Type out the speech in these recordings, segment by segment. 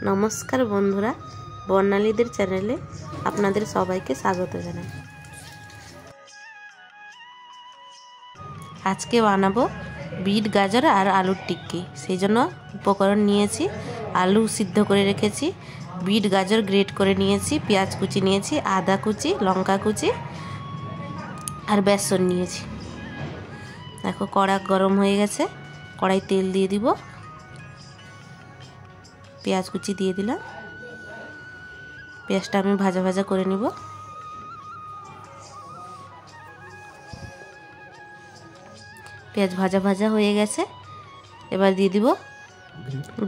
নমস্কার বন্ধুরা, বর্ণালীদের চ্যানেলে আপনাদের সবাইকে স্বাগত জানাই। আজকে বানাবো বিট গাজর আর আলুর টিক্কি। সেই জন্য উপকরণ নিয়েছি, আলু সিদ্ধ করে রেখেছি, বিট গাজর গ্রেট করে নিয়েছি, পেঁয়াজ কুচি নিয়েছি, আদা কুচি, লঙ্কা কুচি আর বেসন নিয়েছি। দেখো কড়া গরম হয়ে গেছে, কড়াই তেল দিয়ে দিব, পেঁয়াজ কুচি দিয়ে দিলাম। পেঁয়াজটা আমি ভাজা ভাজা করে নিব। পেঁয়াজ ভাজা ভাজা হয়ে গেছে, এবার দিয়ে দিব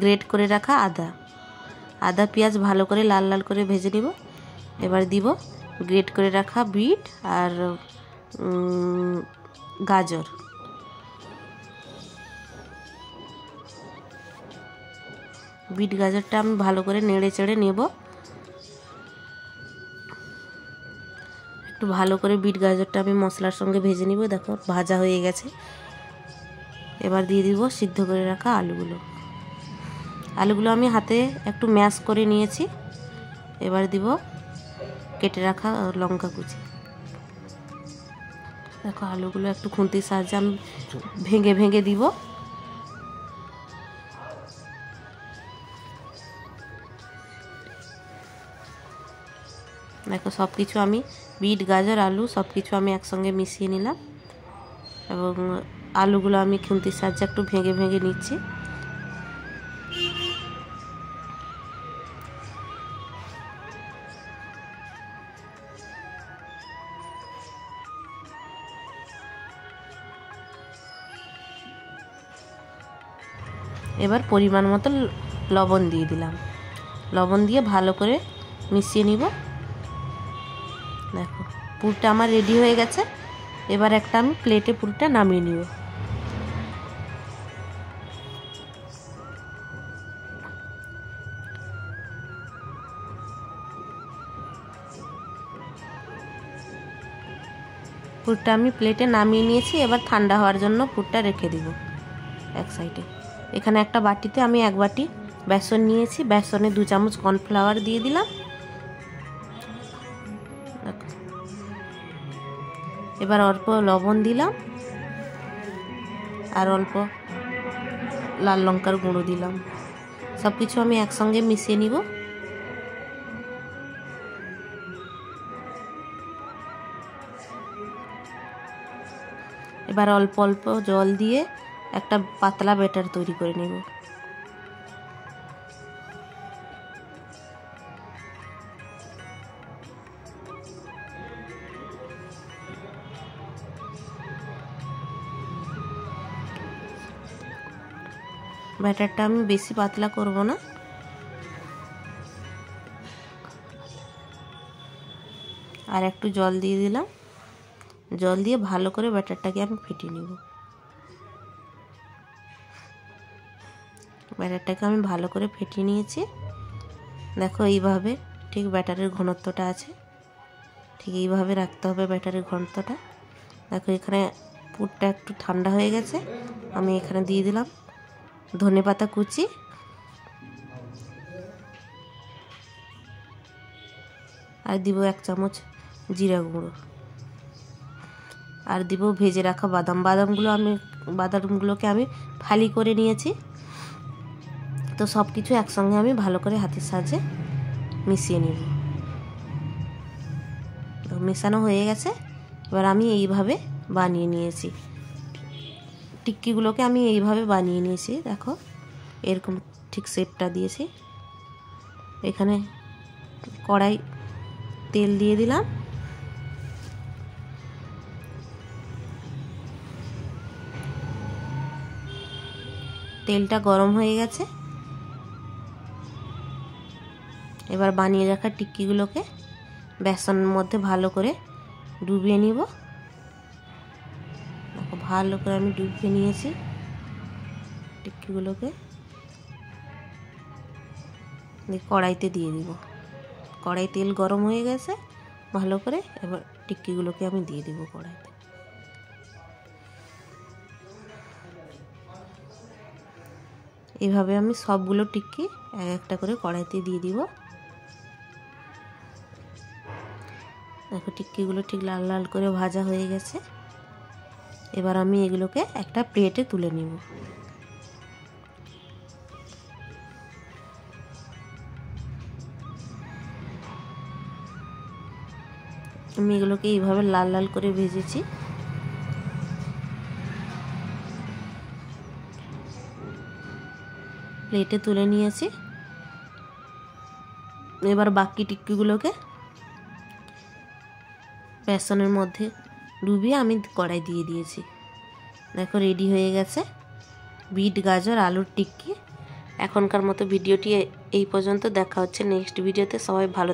গ্রেট করে রাখা আদা। আদা পেঁয়াজ ভালো করে লাল লাল করে ভেজে নিব। এবার দিব গ্রেট করে রাখা বিট আর গাজর। বিট গাজরটা আমি ভালো করে নেড়ে চেড়ে নেব। একটু ভালো করে বিট গাজরটা আমি মশলার সঙ্গে ভেজে নিব। দেখো ভাজা হয়ে গেছে। এবার দিয়ে দিব সিদ্ধ করে রাখা আলুগুলো। আলুগুলো আমি হাতে একটু ম্যাশ করে নিয়েছি। এবার দিব কেটে রাখা লঙ্কা কুচি। দেখো আলুগুলো একটু খুন্তির সাহায্যে আমি ভেঙে ভেঙে দিব। দেখো সব কিছু আমি বিট গাজর আলু সব কিছু আমি একসঙ্গে মিশিয়ে নিলাম এবং আলুগুলো আমি খুন্তির সাহায্যে একটু ভেঙে ভেঙে নিচ্ছি। এবার পরিমাণ মতো লবণ দিয়ে দিলাম। লবণ দিয়ে ভালো করে মিশিয়ে নিব। দেখো পুরটা আমার রেডি হয়ে গেছে। এবার একটা আমি প্লেটে পুরটা নামিয়ে নিব। পুরটা আমি প্লেটে নামিয়ে নিয়েছি। এবার ঠান্ডা হওয়ার জন্য পুরটা রেখে দিব এক সাইডে। এখানে একটা বাটিতে আমি এক বাটি বেসন নিয়েছি। বেসনে 2 চামচ কর্নফ্লাওয়ার দিয়ে দিলাম। এবার অল্প লবণ দিলাম আর অল্প লাল লঙ্কার গুঁড়ো দিলাম। সব কিছু আমি একসঙ্গে মিশিয়ে নিব। এবার অল্প অল্প জল দিয়ে একটা পাতলা ব্যাটার তৈরি করে নেব। ব্যাটারটা আমি বেশি পাতলা করব না। আর একটু জল দিয়ে দিলাম। জল দিয়ে ভালো করে ব্যাটারটাকে আমি ফেটিয়ে নেব। ব্যাটারটাকে আমি ভালো করে ফেটিয়ে নিয়েছি। দেখো এইভাবে ঠিক ব্যাটারের ঘনত্বটা আছে, ঠিক এইভাবে রাখতে হবে ব্যাটারের ঘনত্বটা। দেখো এখানে পুরটা একটু ঠান্ডা হয়ে গেছে। আমি এখানে দিয়ে দিলাম ধনেপাতা কুচি আর দিব 1 চামচ জিরা গুঁড়ো আর দিব ভেজে রাখা বাদাম। বাদামগুলোকে আমি ফালি করে নিয়েছি। তো সব কিছু একসঙ্গে আমি ভালো করে হাতের সাহায্যে মিশিয়ে নেব। তো মেশানো হয়ে গেছে। এবার আমি এইভাবে বানিয়ে নিয়েছি টিক্কিগুলোকে। আমি এইভাবে বানিয়ে নিয়েছি। দেখো এরকম ঠিক শেপটা দিয়েছি। এখানে কড়াই তেল দিয়ে দিলাম। তেলটা গরম হয়ে গেছে। এবার বানিয়ে রাখা টিক্কিগুলোকে বেসনের মধ্যে ভালো করে ডুবিয়ে নিব। দেখো ভালো করে আমি ডুবিয়ে নিয়েছি টিক্কিগুলোকে। কড়াইতে দিয়ে দিব। কড়াই তেল গরম হয়ে গেছে ভালো করে। এবার টিক্কিগুলোকে আমি দিয়ে দিব কড়াইতে। এভাবে আমি সবগুলো টিক্কি এক একটা করে কড়াইতে দিয়ে দিব। দেখো টিক্কিগুলো ঠিক লাল লাল করে ভাজা হয়ে গেছে। এবার আমি এগুলোকে একটা প্লেটে তুলে নিব। আমি এগুলোকে এইভাবে লাল লাল করে ভেজেছি। প্লেটে তুলে নিয়েছি। এবার বাকি টিক্কিগুলোকে বেসনের মধ্যে ডুবিয়ে আমি কড়াই দিয়ে দিয়েছি। দেখো রেডি হয়ে গেছে বিট গাজর আলুর টিক্কি। এখনকার মতো ভিডিওটি এই পর্যন্ত। দেখা হচ্ছে নেক্সট ভিডিওতে। সবাই ভালো